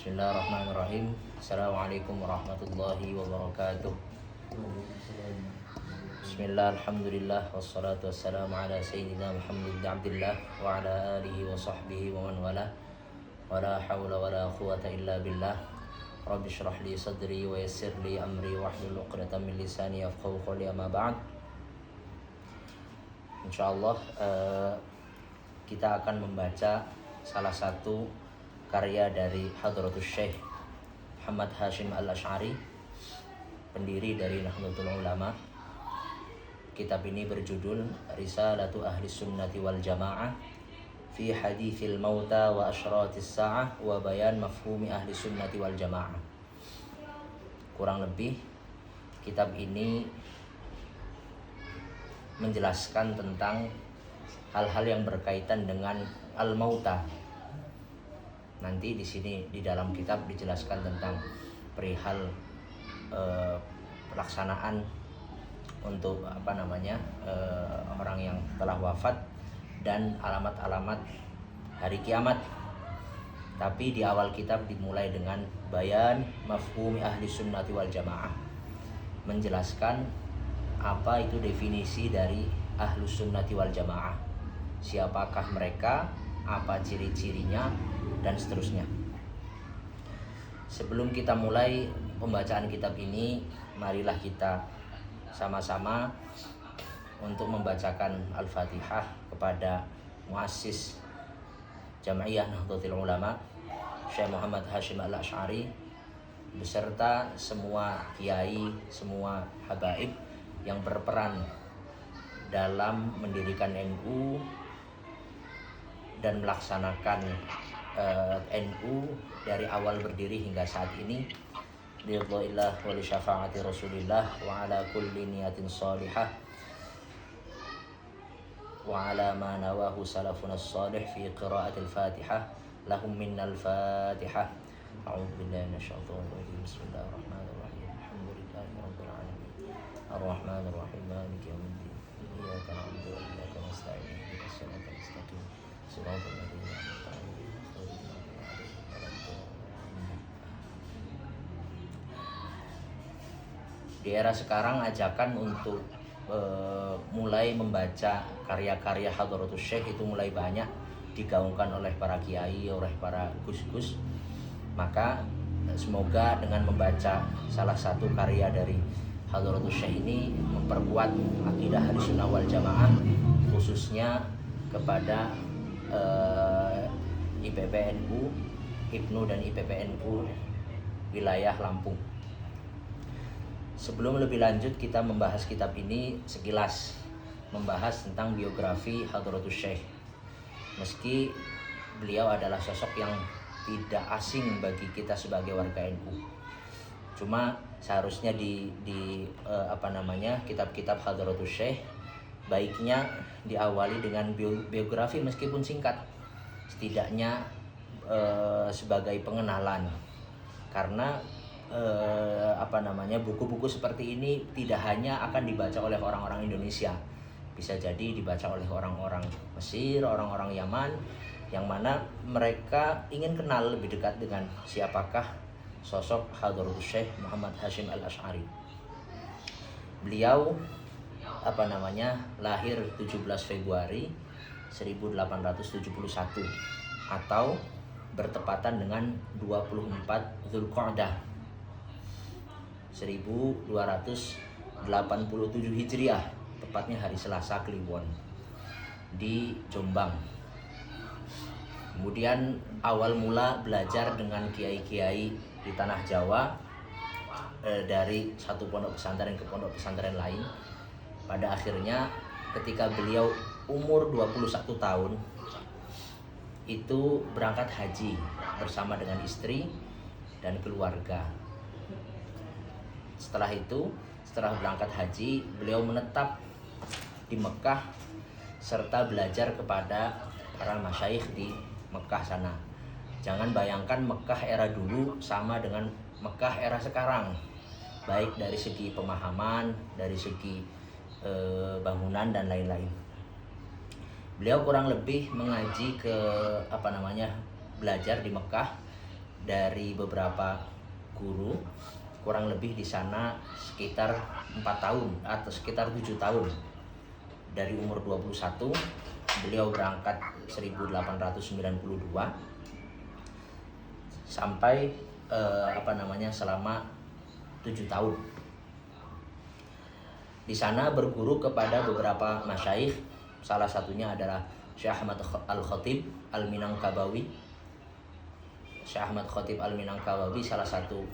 Bismillahirrahmanirrahim. Assalamualaikum warahmatullahi wabarakatuh. Bismillah, alhamdulillah, wassalatu wassalamu ala sayyidina Muhammad bin Abdillah wa ala alihi wa sahbihi wa man wala. Wa la hawla wa la quwata illa billah. Rabbi shrah li sadri wa yassir li amri wahlul 'uqdatam min lisani yafqahu qawli, amma ba'd. Insyaallah kita akan membaca salah satu karya dari Hadratus Syekh Muhammad Hashim Al-Asy'ari, pendiri dari Nahdlatul Ulama. Kitab ini berjudul Risalatu Ahli Sunnati wal Jamaah fi Hadithil Mauta wa Asyratis Sa'ah wa Bayan Mafhumi Ahli Sunnati wal Jamaah. Kurang lebih kitab ini menjelaskan tentang hal-hal yang berkaitan dengan al-mauta. Nanti di sini di dalam kitab dijelaskan tentang perihal pelaksanaan untuk orang yang telah wafat dan alamat-alamat hari kiamat. Tapi di awal kitab dimulai dengan bayan mafhumi ahli sunnati wal jamaah, menjelaskan apa itu definisi dari ahlus sunnati wal jamaah, siapakah mereka, apa ciri-cirinya, dan seterusnya. Sebelum kita mulai pembacaan kitab ini, marilah kita sama-sama untuk membacakan Al-Fatihah kepada muassis Jam'iyah Nahdlatul Ulama Syekh Muhammad Hashim Al-Asy'ari beserta semua kiai, semua habaib yang berperan dalam mendirikan NU dan melaksanakan NU dari awal berdiri hingga saat ini. Biidznillah wa li syafaati Rasulillah wa ala kulli niyatin salihah wa ala ma nawahu salafuna salih fi qiraatil Fatihah. Lahum minnal Fatihah. A'udzu billahi minasyaitonir rajim. Bismillahirrahmanirrahim. Alhamdulillahi rabbil alamin. Arrahmanir rahim. Maliki yaumiddin. Iyyaka na'budu wa iyyaka nasta'in. Ihdinas siratal mustaqim. Shiratal ladzina an'amta 'alaihim. Di era sekarang ajakan untuk mulai membaca karya-karya Hadratus Syekh itu mulai banyak digaungkan oleh para kiai, oleh para gus-gus. Maka semoga dengan membaca salah satu karya dari Hadratus Syekh ini memperkuat akidah Ahlussunnah wal Jamaah, khususnya kepada IPPNU, IPNU dan IPPNU wilayah Lampung. Sebelum lebih lanjut kita membahas kitab ini, sekilas membahas tentang biografi Hadratus Syekh. Meski beliau adalah sosok yang tidak asing bagi kita sebagai warga NU, cuma seharusnya di kitab-kitab Hadratus Syekh baiknya diawali dengan biografi meskipun singkat, setidaknya sebagai pengenalan. Karena buku-buku seperti ini tidak hanya akan dibaca oleh orang-orang Indonesia, bisa jadi dibaca oleh orang-orang Mesir, orang-orang Yaman, yang mana mereka ingin kenal lebih dekat dengan siapakah sosok Hadratus Syekh Muhammad Hashim Al-Asy'ari. Beliau lahir 17 Februari 1871 atau bertepatan dengan 24 Dzulqa'dah 1287 Hijriah, tepatnya hari Selasa Kliwon di Jombang. Kemudian awal mula belajar dengan kiai-kiai di tanah Jawa, dari satu pondok pesantren ke pondok pesantren lain. Pada akhirnya ketika beliau umur 21 tahun itu berangkat haji bersama dengan istri dan keluarga. Setelah berangkat haji, beliau menetap di Mekah serta belajar kepada para masyayikh di Mekah sana. Jangan bayangkan Mekah era dulu sama dengan Mekah era sekarang, baik dari segi pemahaman, dari segi bangunan dan lain-lain. Beliau kurang lebih mengaji belajar di Mekah dari beberapa guru, kurang lebih di sana sekitar 4 tahun atau sekitar 7 tahun. Dari umur 21 beliau berangkat 1892 sampai selama 7 tahun. Di sana berguru kepada beberapa masyayikh, salah satunya adalah Syekh Ahmad Al-Khatib Al-Minangkabawi. Syekh Ahmad Khatib Al-Minangkabawi salah satu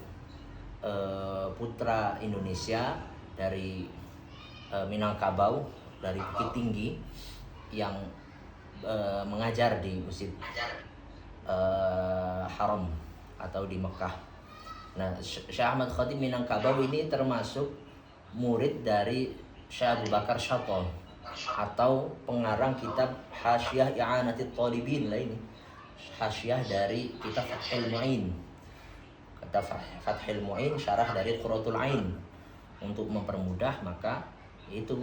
putra Indonesia dari Minangkabau, dari Bukit Tinggi, yang mengajar di Masjid Haram atau di Mekah. Nah, Syekh Ahmad Khatib Minangkabau ini termasuk murid dari Syekh Abu Bakar Syatol atau pengarang kitab Hasyiah I'anatit Thalibin lah ini. Hasyiah dari kitab Fathul Mu'in. Kata Fathul Mu'in syarah dari Qurratul Ain. Untuk mempermudah maka itu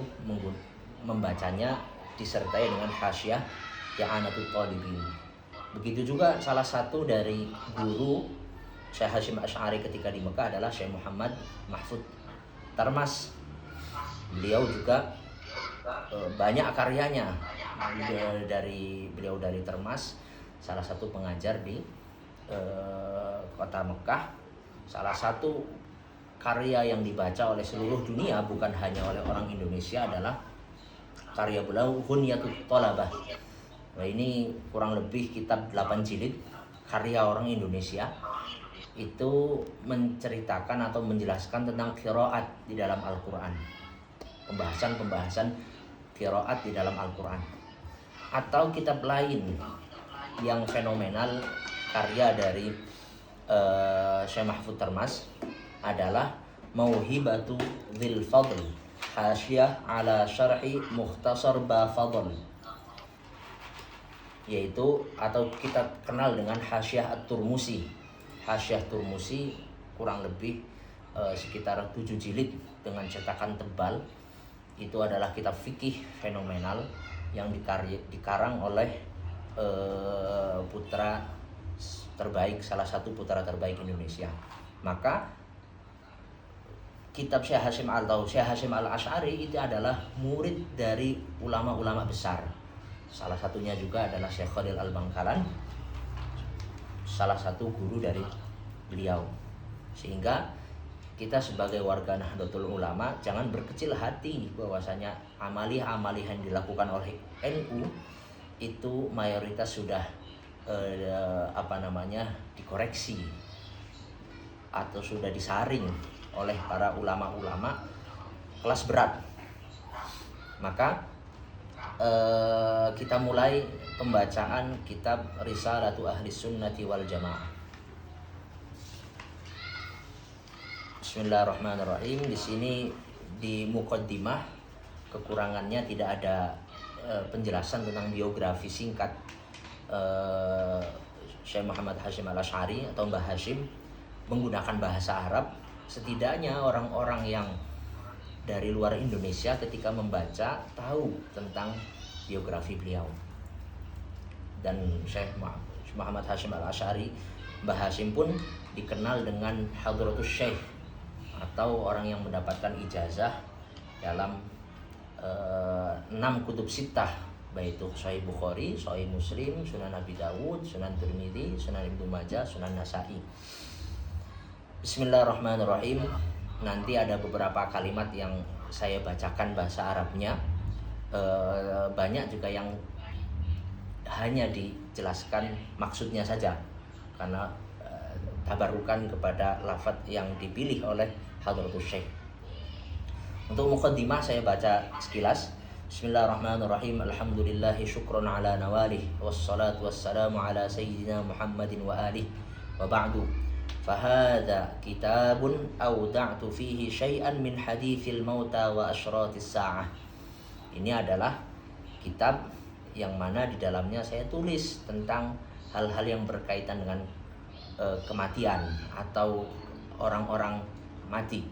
membacanya disertai dengan Hasyiah I'anatit Thalibin. Begitu juga salah satu dari guru Syekh Hasyim Asy'ari ketika di Mekah adalah Syekh Muhammad Mahfud Tarmas. Beliau juga banyak karyanya. Beliau dari Termas, salah satu pengajar di kota Mekah. Salah satu karya yang dibaca oleh seluruh dunia, bukan hanya oleh orang Indonesia, adalah karya beliau Hunyatut Thalabah. Nah, ini kurang lebih kitab 8 jilid karya orang Indonesia. Itu menceritakan atau menjelaskan tentang qiraat di dalam Al-Quran, pembahasan qiraat di dalam Al-Quran. Atau kitab lain yang fenomenal karya dari Syekh Mahfud Termas adalah Mauhibatu Dzil Fadl, Hasyiah ala Syarhi Mukhtasar Bafadl, yaitu atau kita kenal dengan Hasyiah At-Turmusi. Hasyiah Turmusi kurang lebih sekitar 7 jilid dengan cetakan tebal. Itu adalah kitab fikih fenomenal yang dikarang oleh putra terbaik, salah satu putra terbaik Indonesia. Maka kitab Syekh Hasyim Al-Asy'ari itu adalah murid dari ulama-ulama besar. Salah satunya juga adalah Syekh Khalil Al-Bangkalan, salah satu guru dari beliau. Sehingga kita sebagai warga Nahdlatul Ulama jangan berkecil hati bahwasanya amalih-amalih yang dilakukan oleh NU itu mayoritas sudah dikoreksi atau sudah disaring oleh para ulama-ulama kelas berat. Maka kita mulai pembacaan kitab Risalatu Ahli Sunnati wal Jamaah. Bismillahirrahmanirrahim. Di sini di muqaddimah kekurangannya tidak ada penjelasan tentang biografi singkat Syekh Muhammad Hasyim Al-Asy'ari atau Mbah Hasyim menggunakan bahasa Arab. Setidaknya orang-orang yang dari luar Indonesia ketika membaca tahu tentang biografi beliau. Dan Syekh Muhammad Hasyim Al-Asy'ari, Mbah Hasyim pun dikenal dengan Hadratus Syekh atau orang yang mendapatkan ijazah dalam 6 kutub sittah, yaitu Sahih Bukhari, Sahih Muslim, Sunan Abi Dawud, Sunan Tirmidzi, Sunan Ibnu Majah, Sunan Nasa'i. Bismillahirrahmanirrahim. Nanti ada beberapa kalimat yang saya bacakan bahasa Arabnya. Banyak juga yang hanya dijelaskan maksudnya saja, karena tabarukan kepada lafaz yang dipilih oleh Hadratus Syekh. Untuk muqaddimah saya baca sekilas. Bismillahirrahmanirrahim. Alhamdulillahi syukran ala nawalih, wassalatu wassalamu ala sayyidina Muhammadin wa alihi wa ba'du. Fahada kitabun awda'tu fihi syai'an min hadithil mauta wa asyratis sa'ah. Ini adalah kitab yang mana di dalamnya saya tulis tentang hal-hal yang berkaitan dengan kematian atau orang-orang mati.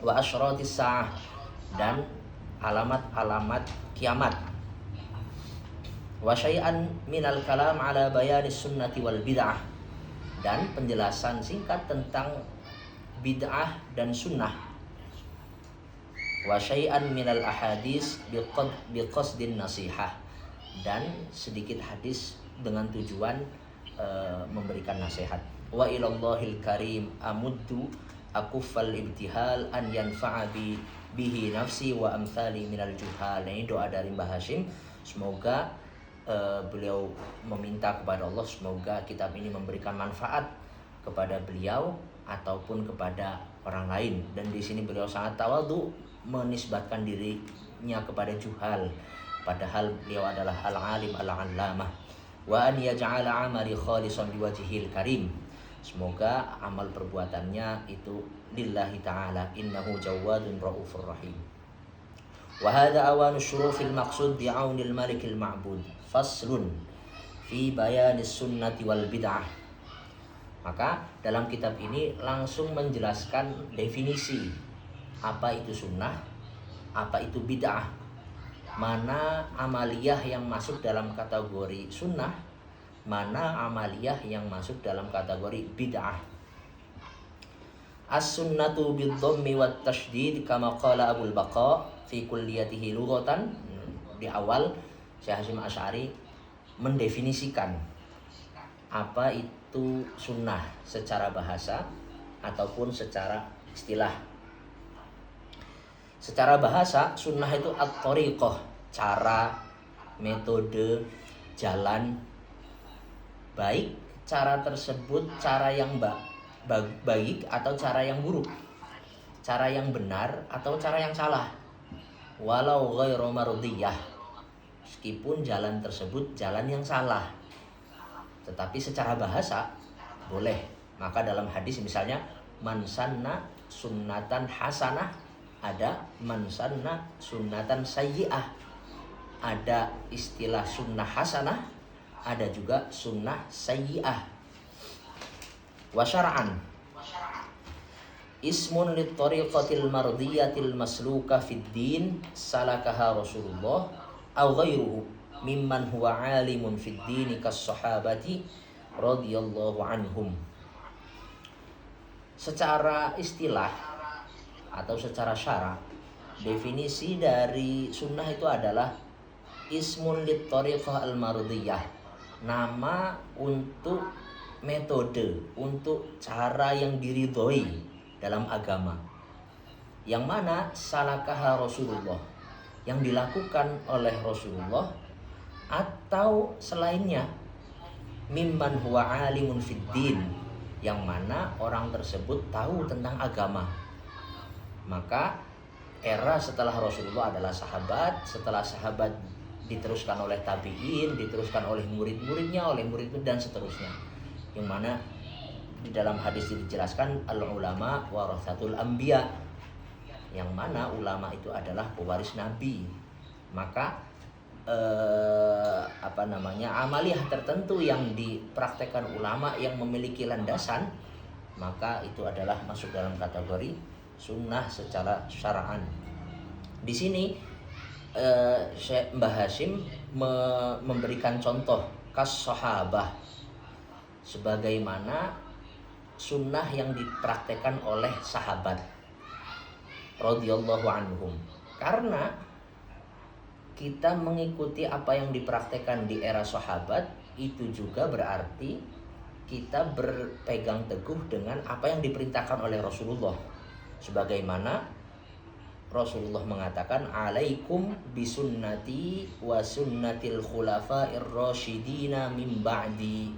Wa asyratis sa'ah, dan alamat-alamat kiamat. Wa syai'an minal kalam ala bayanis sunnati wal bid'ah, dan penjelasan singkat tentang bid'ah dan sunnah, wa syai'an minal ahadis biqasdin nasihah, dan sedikit hadis dengan tujuan memberikan nasihat. Wa ilallahil karim amuddu akuffal ibtihal an yanfa'a bihi nafsi wa amthali minal juhal. Ini doa dari Mbah Hashim. Semoga beliau meminta kepada Allah semoga kitab ini memberikan manfaat kepada beliau ataupun kepada orang lain. Dan di sini beliau sangat tawadhu menisbatkan dirinya kepada juhal, padahal beliau adalah al-alim al-allamah. Wa an yaj'ala 'amali khalisan liwajhil karim. Semoga amal perbuatannya itu lillahi ta'ala innahu jawadun raufur rahim. Wa hadha awanu syurufil maqsud bi'aunil malikil ma'bud. Faslun fi bayanis sunnati wal bid'ah. Maka dalam kitab ini langsung menjelaskan definisi apa itu sunnah, apa itu bid'ah, mana amaliyah yang masuk dalam kategori sunnah, mana amaliyah yang masuk dalam kategori bid'ah. As-sunnatu bidh-dhammi wat tasydid kama qala Abul Baqa fi kulliyatihi lughatan. Di awal Syekh Hasyim Asy'ari mendefinisikan apa itu sunnah secara bahasa ataupun secara istilah. Secara bahasa, sunnah itu at-thariqah, cara, metode, jalan. Baik cara tersebut cara yang baik atau cara yang buruk, cara yang benar atau cara yang salah, walau ghairu mardiyah, meskipun jalan tersebut jalan yang salah, tetapi secara bahasa boleh. Maka dalam hadis misalnya man sanna sunnatan hasanah, ada man sanna sunnatan sayyi'ah, ada istilah sunnah hasanah, ada juga sunnah sayyi'ah. Wa syar'an ismun littariqatil mardiyatil masluka fid din salakaha Rasulullah aw ghairuhu mimman huwa alimun fid din kas sahabati radhiyallahu anhum. Secara istilah atau secara syara, definisi dari sunnah itu adalah ismun littariqah al-mardiyah, nama untuk metode, untuk cara yang diridhoi dalam agama, yang mana salakaha Rasulullah, yang dilakukan oleh Rasulullah atau selainnya, mimman huwa alimun fid din, yang mana orang tersebut tahu tentang agama. Maka era setelah Rasulullah adalah sahabat, setelah sahabat diteruskan oleh tabi'in, diteruskan oleh murid-muridnya, oleh murid dan seterusnya. Yang mana di dalam hadis dijelaskan al-ulama warathatul anbiya, yang mana ulama itu adalah pewaris nabi. Maka amaliyah tertentu yang dipraktekkan ulama yang memiliki landasan, maka itu adalah masuk dalam kategori sunnah secara syara'an. Di sini Syekh Mbah Hashim memberikan contoh kas sahabah, sebagaimana sunnah yang dipraktekkan oleh sahabat radhiyallahu anhum. Karena kita mengikuti apa yang dipraktekkan di era sahabat, itu juga berarti kita berpegang teguh dengan apa yang diperintahkan oleh Rasulullah. Sebagaimana Rasulullah mengatakan, alaikum bisunnati wa sunnatil khulafa'ir rasyidina min ba'di.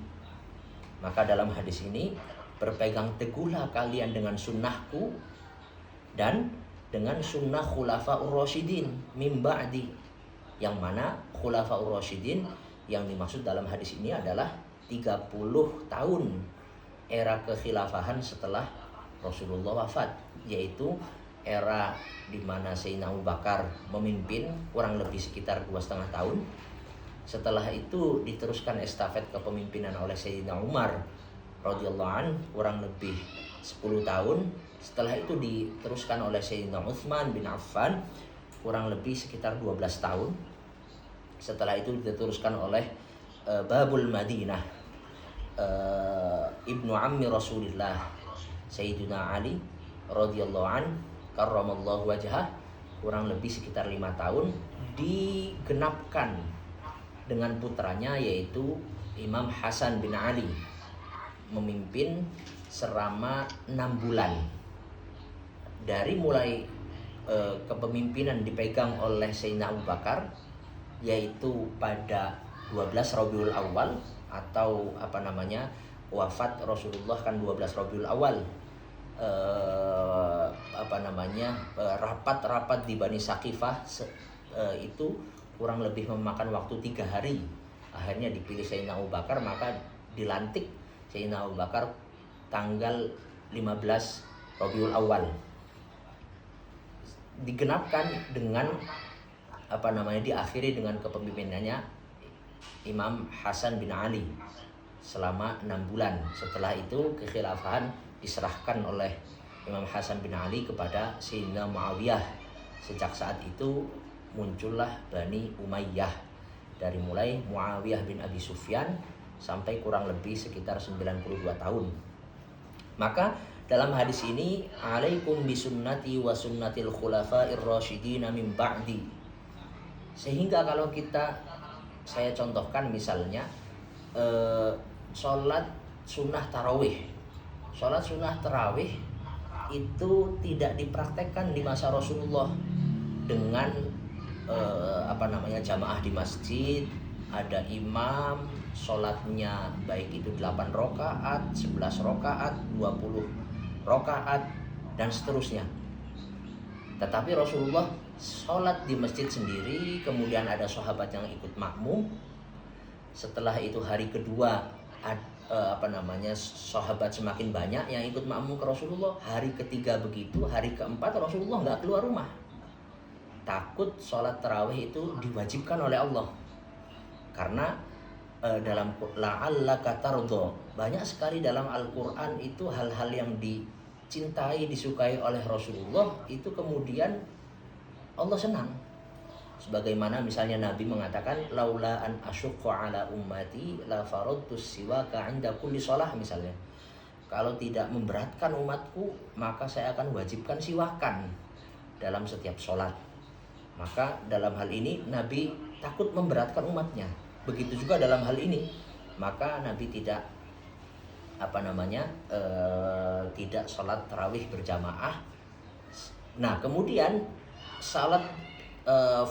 Maka dalam hadis ini, berpegang teguhlah kalian dengan sunnahku dan dengan sunnah khulafa'ur rasyidin min ba'di. Yang mana khulafa'ur rasyidin yang dimaksud dalam hadis ini adalah 30 tahun era kekhilafahan setelah Rasulullah wafat, yaitu era di mana Sayyidina Abu Bakar memimpin kurang lebih sekitar 2,5 tahun. Setelah itu diteruskan estafet kepemimpinan oleh Sayyidina Umar radhiyallahu anhu kurang lebih 10 tahun. Setelah itu diteruskan oleh Sayyidina Utsman bin Affan kurang lebih sekitar 12 tahun. Setelah itu diteruskan oleh Babul Madinah ibnu ammi Rasulillah Sayyidina Ali radhiyallahu an karramallahu wajhah, kurang lebih sekitar 5 tahun, digenapkan dengan putranya yaitu Imam Hasan bin Ali, memimpin selama 6 bulan. Dari mulai kepemimpinan dipegang oleh Sayyidina Abu Bakar, yaitu pada 12 Rabiul Awal, atau wafat Rasulullah kan 12 Rabiul Awal. Rapat-rapat di Bani Saqifah itu kurang lebih memakan waktu 3 hari. Akhirnya dipilih Sayyidina Abu Bakar, maka dilantik Sayyidina Abu Bakar tanggal 15 Rabiul Awal. Digenapkan dengan diakhiri dengan kepemimpinannya Imam Hasan bin Ali selama 6 bulan. Setelah itu kekhilafahan diserahkan oleh Imam Hasan bin Ali kepada Sayyidina Muawiyah. Sejak saat itu muncullah Bani Umayyah, dari mulai Muawiyah bin Abi Sufyan sampai kurang lebih sekitar 92 tahun. Maka dalam hadis ini, alaikum bisunnati wa sunnatil khulafa'ir rasyidin min ba'di. Sehingga kalau saya contohkan misalnya sholat sunnah tarawih. Sholat sunnah tarawih itu tidak dipraktekkan di masa Rasulullah dengan jamaah di masjid, ada imam, sholatnya baik itu 8 rakaat, 11 rakaat, 20 rakaat dan seterusnya. Tetapi Rasulullah sholat di masjid sendiri, kemudian ada sahabat yang ikut makmum. Setelah itu hari kedua sahabat semakin banyak yang ikut makmum ke Rasulullah. Hari ketiga begitu, hari keempat Rasulullah nggak keluar rumah. Takut sholat tarawih itu diwajibkan oleh Allah. Karena dalam la'allaka tardha, banyak sekali dalam Al-Quran itu hal-hal yang dicintai, disukai oleh Rasulullah, itu kemudian Allah senang. Sebagaimana misalnya Nabi mengatakan, laula an asyqa ala ummati la faradtus siwaka 'inda kulli shalah, misalnya. Kalau tidak memberatkan umatku, maka saya akan wajibkan siwakan dalam setiap sholat. Maka dalam hal ini Nabi takut memberatkan umatnya. Begitu juga dalam hal ini, maka Nabi tidak tidak sholat tarawih berjamaah. Nah, kemudian sholat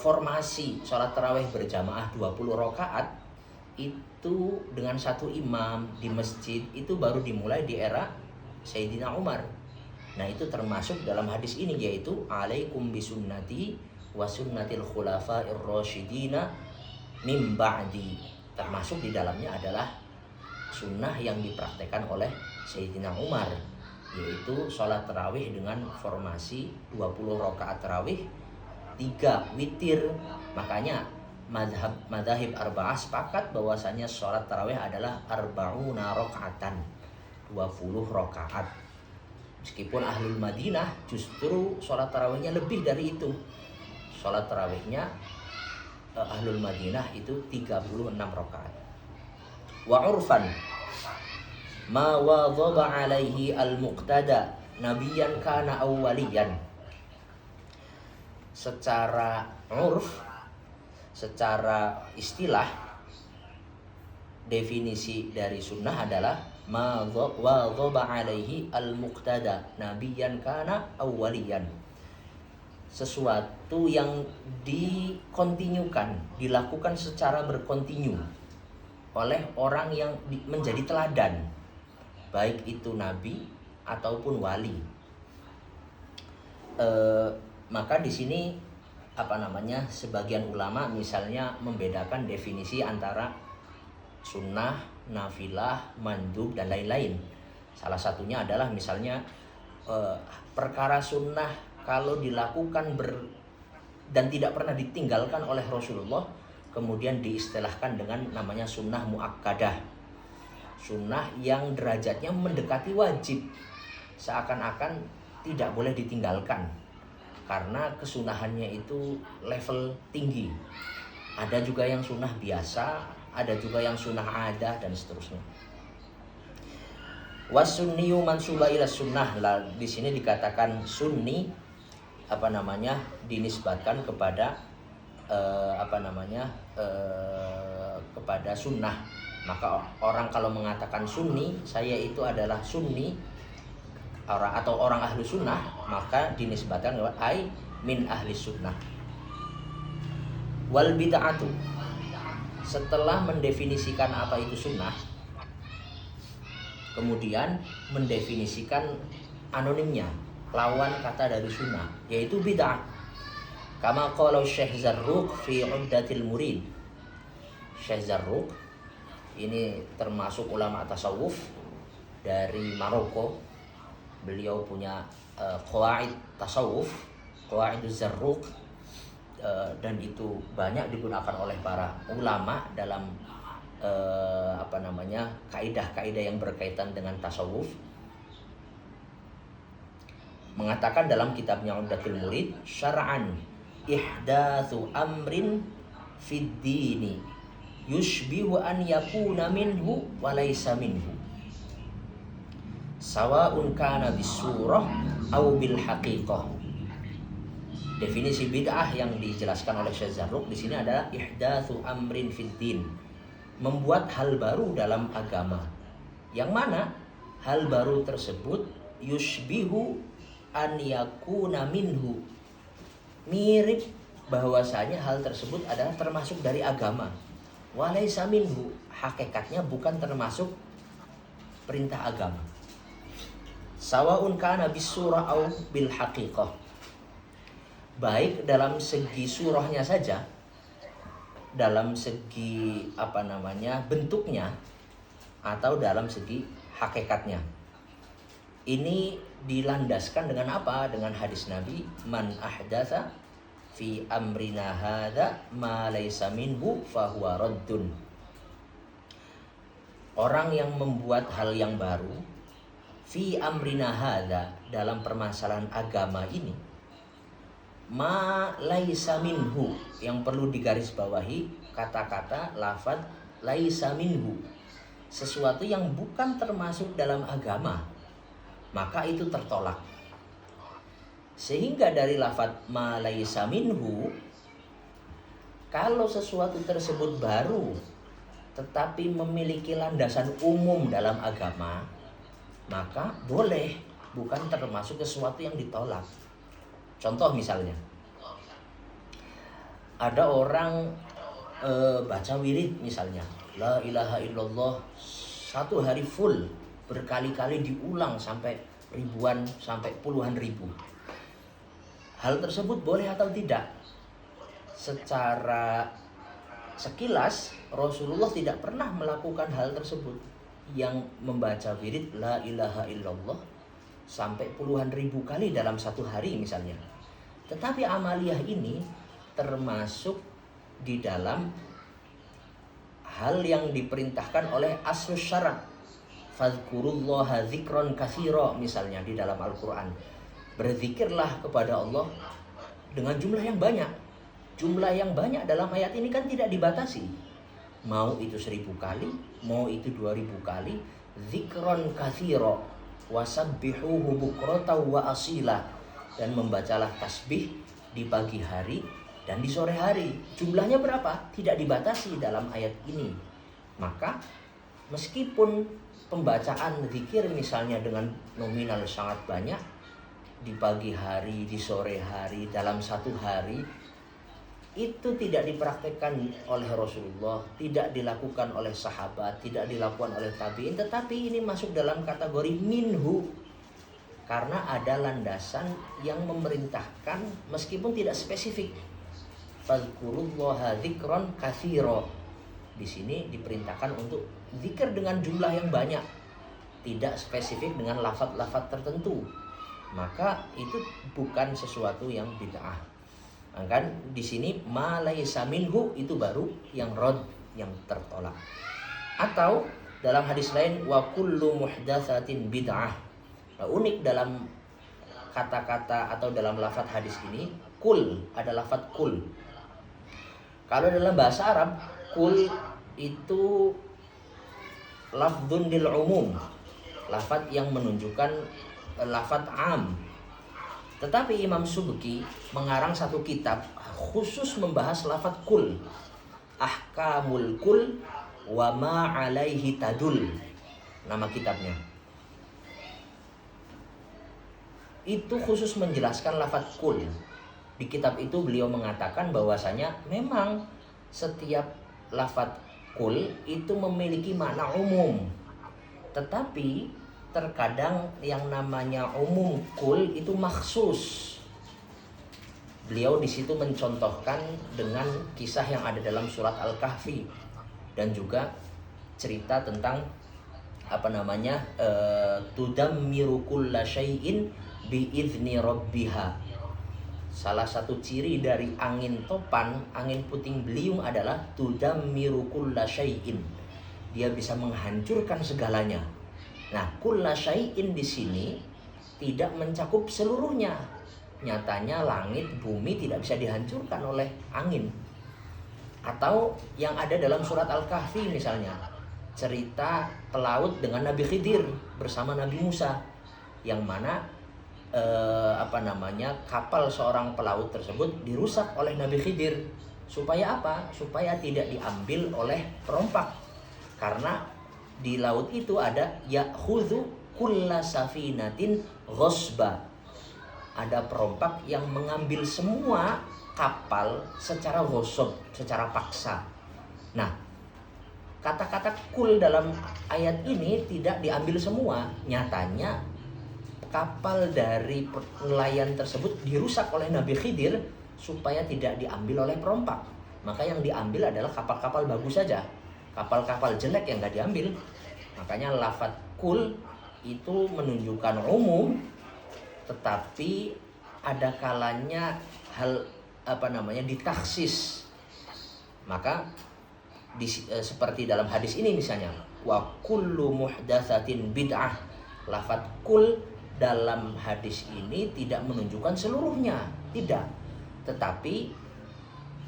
formasi sholat tarawih berjamaah 20 rakaat itu dengan satu imam di masjid itu baru dimulai di era Sayyidina Umar. Nah, itu termasuk dalam hadis ini, yaitu alaikum bisunnati wa sunnatil khulafa'ir rasyidina min ba'di. Termasuk di dalamnya adalah sunnah yang dipraktekkan oleh Sayyidina Umar, yaitu sholat tarawih dengan formasi 20 rakaat tarawih, 3 witir. Makanya madhab arba'ah sepakat bahwasanya sholat tarawih adalah arba'una rakaatan, 20 rakaat. Meskipun Ahlul Madinah justru sholat tarawihnya lebih dari itu. Sholat tarawihnya Ahlul Madinah itu 36 rakaat. Wa urfan ma wadhaba alaihi al-muqtada nabiyan kana awwaliyan. Secara urf, secara istilah, definisi dari sunnah adalah ma wadhaba alaihi al-muqtada nabiyan kana awwaliyan. Sesuatu yang dikontinyukan, dilakukan secara berkontinu oleh orang yang menjadi teladan, baik itu nabi ataupun wali. Maka di sini sebagian ulama misalnya membedakan definisi antara sunnah, nafilah, mandub dan lain-lain. Salah satunya adalah misalnya perkara sunnah kalau dilakukan dan tidak pernah ditinggalkan oleh Rasulullah, kemudian diistilahkan dengan namanya sunnah muakkadah. Sunnah yang derajatnya mendekati wajib, seakan-akan tidak boleh ditinggalkan karena kesunahannya itu level tinggi. Ada juga yang sunnah biasa, ada juga yang sunnah adah dan seterusnya. Wasunniyu mansuba ila sunnah. Lah di sini dikatakan sunni dinisbatkan kepada kepada sunnah. Maka orang kalau mengatakan sunni, saya itu adalah sunni atau orang ahlu sunnah, maka dinisbatkan ai min ahli sunnah. Wal bid'atu, setelah mendefinisikan apa itu sunnah, kemudian mendefinisikan anonimnya, lawan kata dari sunnah, yaitu bid'ah. Kama qala Syekh Zarruq fi Uddatil Murid. Syekh Zarruq ini termasuk ulama tasawuf dari Maroko. Beliau punya qawaid tasawuf, qawaiduz Zarruq, dan itu banyak digunakan oleh para ulama dalam kaidah-kaidah yang berkaitan dengan tasawuf. Mengatakan dalam kitabnya Uddatul Murid, syar'an ihdatsu amrin fid dini yushbihu an yakuna minhu wa laysa minhu, sawa'un kana bisurah au bil haqiqah. Definisi bid'ah yang dijelaskan oleh Syekh Zarruq di sini adalah ihdatsu amrin fid din, membuat hal baru dalam agama, yang mana hal baru tersebut yushbihu an yakuna minhu, mirip bahwasanya hal tersebut adalah termasuk dari agama, walaysa minhu, hakikatnya bukan termasuk perintah agama. Sawa'un kana bisurah au bil haqiqah, baik dalam segi surahnya saja, dalam segi bentuknya, atau dalam segi hakikatnya. Ini dilandaskan dengan apa? Dengan hadis Nabi, man ahdatsa fi amrina hadza ma laysa minhu fahuwa raddun. Orang yang membuat hal yang baru fi amrina hadza, dalam permasalahan agama ini, ma laisa minhu, yang perlu digarisbawahi kata-kata lafaz laisa minhu, sesuatu yang bukan termasuk dalam agama, maka itu tertolak. Sehingga dari lafaz ma laisa minhu, kalau sesuatu tersebut baru tetapi memiliki landasan umum dalam agama, maka boleh, bukan termasuk sesuatu yang ditolak. Contoh misalnya, ada orang baca wirid misalnya, la ilaha illallah, satu hari full, berkali-kali diulang sampai ribuan, sampai puluhan ribu. Hal tersebut boleh atau tidak? Secara sekilas Rasulullah tidak pernah melakukan hal tersebut, yang membaca wirid la ilaha illallah sampai puluhan ribu kali dalam satu hari misalnya. Tetapi amaliyah ini termasuk di dalam hal yang diperintahkan oleh aslus syara', fadhkurullaha dzikron katsira, misalnya di dalam Al-Quran, berzikirlah kepada Allah dengan jumlah yang banyak. Jumlah yang banyak dalam ayat ini kan tidak dibatasi, mau itu 1000 kali, mau itu 2000 kali. Dzikron katsira wasabbihuhu bukratan wa asila, dan membacalah tasbih di pagi hari dan di sore hari. Jumlahnya berapa? Tidak dibatasi dalam ayat ini. Maka meskipun pembacaan zikir misalnya dengan nominal sangat banyak, di pagi hari, di sore hari, dalam satu hari, itu tidak dipraktekkan oleh Rasulullah, tidak dilakukan oleh sahabat, tidak dilakukan oleh tabi'in, tetapi ini masuk dalam kategori minhu, karena ada landasan yang memerintahkan meskipun tidak spesifik. Fadhkurullaha dzikron katsira, di sini diperintahkan untuk zikir dengan jumlah yang banyak, tidak spesifik dengan lafaz-lafaz tertentu, maka itu bukan sesuatu yang bid'ah. Kan di sini ma laisa minhu, itu baru yang rad, yang tertolak. Atau dalam hadis lain, wa kullu muhdatsatin bid'ah. Nah, unik dalam kata-kata atau dalam lafaz hadis ini, kul, ada lafaz kul. Kalau dalam bahasa Arab, kul itu lafdzun lil umum, lafadz yang menunjukkan lafadz am. Tetapi Imam Subki mengarang satu kitab khusus membahas lafadz kul, Ahkamul Kul wa ma alaihi tadul, nama kitabnya. Itu khusus menjelaskan lafadz kul. Di kitab itu beliau mengatakan bahwasanya memang setiap lafadz kul itu memiliki makna umum, tetapi terkadang yang namanya umum kul itu maksus. Beliau di situ mencontohkan dengan kisah yang ada dalam surat Al-Kahfi dan juga cerita tentang tudammiru kulla syai'in biizni rabbiha. Salah satu ciri dari angin topan, angin puting beliung adalah tudammiru kulla syai'in. Dia bisa menghancurkan segalanya. Nah, kulla syai'in di sini tidak mencakup seluruhnya. Nyatanya langit, bumi tidak bisa dihancurkan oleh angin. Atau yang ada dalam surat Al-Kahfi misalnya, cerita pelaut dengan Nabi Khidir bersama Nabi Musa, yang mana kapal seorang pelaut tersebut dirusak oleh Nabi Khidir. Supaya apa? Supaya tidak diambil oleh perompak. Karena di laut itu ada ya'khudhu kulla safinatin ghasba. Ada perompak yang mengambil semua kapal secara ghasab, secara paksa. Nah, kata-kata kul dalam ayat ini tidak diambil semua. Nyatanya kapal dari nelayan tersebut dirusak oleh Nabi Khidir supaya tidak diambil oleh perompak. Maka yang diambil adalah kapal-kapal bagus saja. Kapal-kapal jelek yang nggak diambil. Makanya lafadz kul itu menunjukkan umum, tetapi ada kalanya ditaksis. Maka seperti dalam hadis ini misalnya, wa kullu muhdatsatin bid'ah. Lafadz kul dalam hadis ini tidak menunjukkan seluruhnya, tidak. Tetapi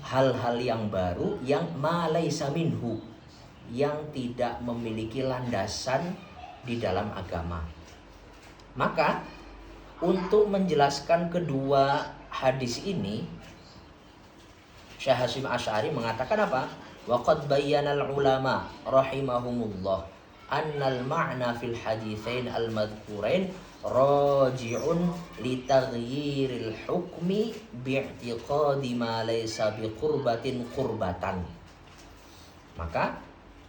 hal-hal yang baru yang ma laisa minhu, yang tidak memiliki landasan di dalam agama. Maka untuk menjelaskan kedua hadis ini, Syekh Hasyim Asy'ari mengatakan apa? Wa qad bayyana al-ulama rahimahumullah annal ma'na fil haditsain al-madhkurain raji'un li taghyiril hukmi bi'tiqadi ma laysa biqurbatin qurbatan. Maka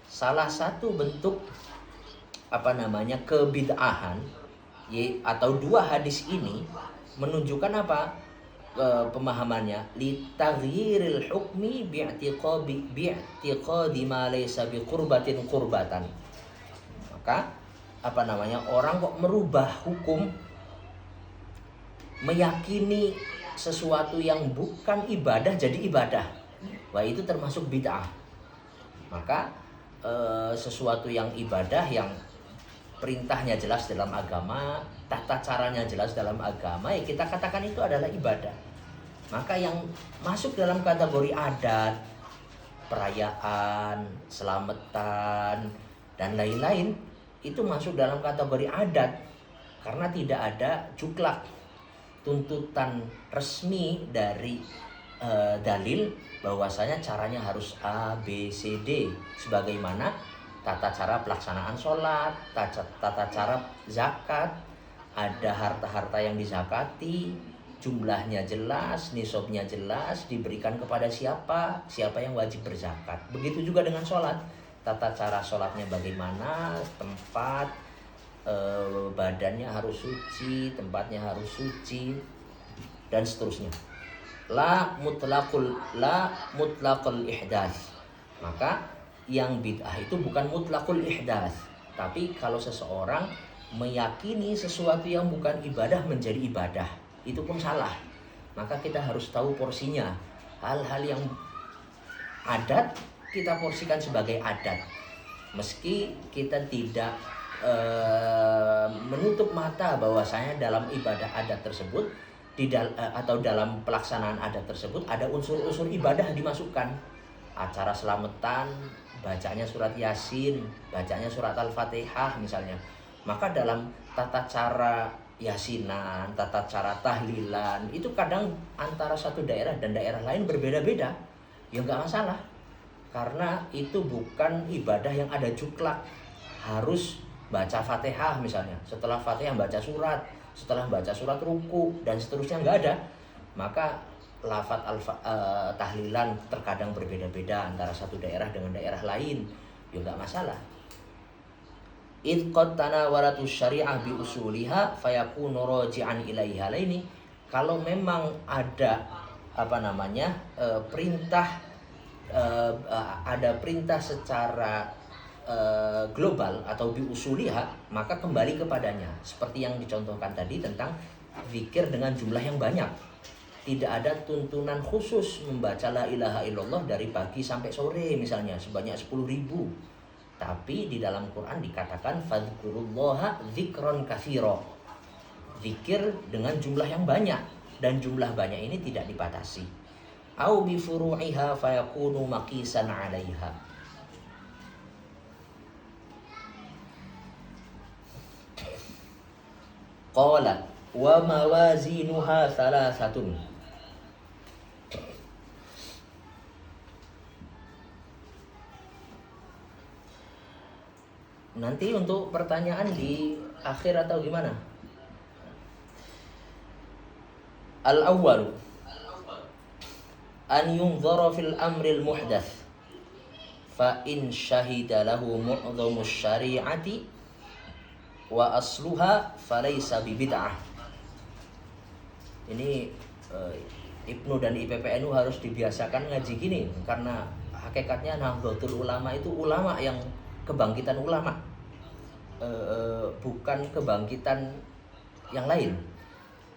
salah satu bentuk kebid'ahan atau dua hadis ini menunjukkan apa? Pemahamannya li taghyiril hukmi bi'tiqadi ma laysa biqurbatin qurbatan. Maka orang kok merubah hukum, meyakini sesuatu yang bukan ibadah jadi ibadah. Wah, itu termasuk bid'ah. Maka sesuatu yang ibadah, yang perintahnya jelas dalam agama, tata caranya jelas dalam agama, ya kita katakan itu adalah ibadah. Maka yang masuk dalam kategori adat, perayaan, selamatan, dan lain-lain, itu masuk dalam kategori adat, karena tidak ada juklak, tuntutan resmi dari dalil bahwasanya caranya harus A, B, C, D, sebagaimana tata cara pelaksanaan sholat, tata cara zakat, ada harta-harta yang dizakati, jumlahnya jelas, nisabnya jelas, diberikan kepada siapa yang wajib berzakat. Begitu juga dengan sholat, tata cara sholatnya bagaimana, tempat, badannya harus suci, tempatnya harus suci, dan seterusnya. La mutlaqul ihdas. Maka yang bid'ah itu bukan mutlaqul ihdas, tapi kalau seseorang meyakini sesuatu yang bukan ibadah menjadi ibadah, itu pun salah. Maka kita harus tahu porsinya. Hal-hal yang adat kita porsikan sebagai adat, meski kita tidak menutup mata bahwasanya dalam ibadah adat tersebut atau dalam pelaksanaan adat tersebut ada unsur-unsur ibadah dimasukkan. Acara selamatan, bacanya surat Yasin, bacanya surat Al-Fatihah misalnya, Maka dalam tata cara yasinan, tata cara tahlilan, itu kadang antara satu daerah dan daerah lain berbeda-beda. Ya nggak masalah, karena itu bukan ibadah yang ada juklak. Harus baca Fatihah misalnya, setelah Fatihah baca surat, setelah baca surat ruku, dan seterusnya, nggak ada. Maka lafadz tahlilan terkadang berbeda-beda antara satu daerah dengan daerah lain. Ya nggak masalah. Id qad tanawaratus syari'ah bi usuliha fayakunu raji'an ilaiha. Ini kalau memang ada perintah, ada perintah secara global atau bi usuliha, maka kembali kepadanya. Seperti yang dicontohkan tadi tentang zikir dengan jumlah yang banyak. Tidak ada tuntunan khusus membaca la ilaha illallah dari pagi sampai sore misalnya sebanyak 10.000. Tapi di dalam Quran dikatakan fadhkurullaha dzikron katsira. Zikir dengan jumlah yang banyak, dan jumlah banyak ini tidak dibatasi. Au bi furu'iha fayakunu maqisan 'alaiha. Qala wa mawazinuha thalathatun. Nanti untuk pertanyaan di akhir atau gimana? Al-awwalu an yunzara fil amril muhdath fa in syahida lahu mu'dhamus syari'ati wa asluha falaysa bibid'ah. Ini Ibnu dan IPPNU harus dibiasakan ngaji gini, karena hakikatnya Nahdlatul Ulama itu ulama yang kebangkitan ulama, bukan kebangkitan yang lain.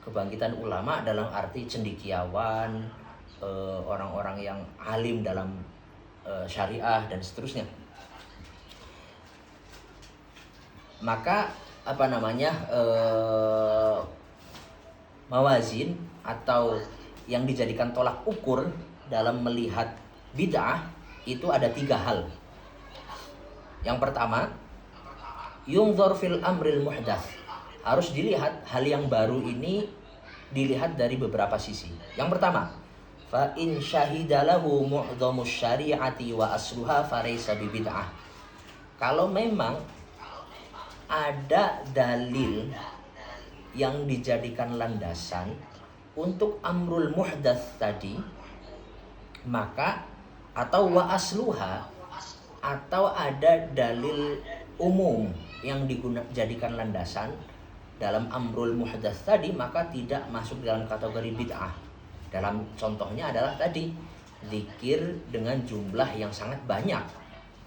Kebangkitan ulama dalam arti cendekiawan, orang-orang yang alim dalam syariah dan seterusnya. Maka mawazin atau yang dijadikan tolak ukur dalam melihat bid'ah itu ada 3 hal. Yang pertama, yungzar fil amril muhdath. Harus dilihat hal yang baru ini, dilihat dari beberapa sisi. Yang pertama, fa in syahida lahu mu'dhamus syari'ati wa asluha falaysa bibid'ah. Kalau memang ada dalil yang dijadikan landasan untuk amrul muhdath tadi, maka atau wa asluha, atau ada dalil umum yang dijadikan landasan dalam amrul muhdath tadi, maka tidak masuk dalam kategori bid'ah. Dalam contohnya adalah tadi zikir dengan jumlah yang sangat banyak,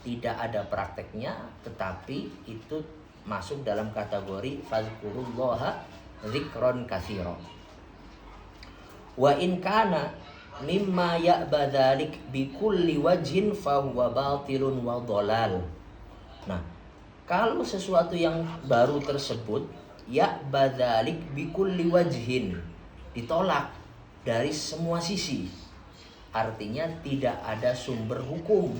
tidak ada prakteknya, tetapi itu masuk dalam kategori fadhkurullaha dzikron katsira. Wa in kana mimma ya'ba dzalik bi kulli wajhin fa huwa batilun wa dhalal. Nah, kalau sesuatu yang baru tersebut ya'ba dzalik bi kulli wajhin, ditolak dari semua sisi, artinya tidak ada sumber hukum,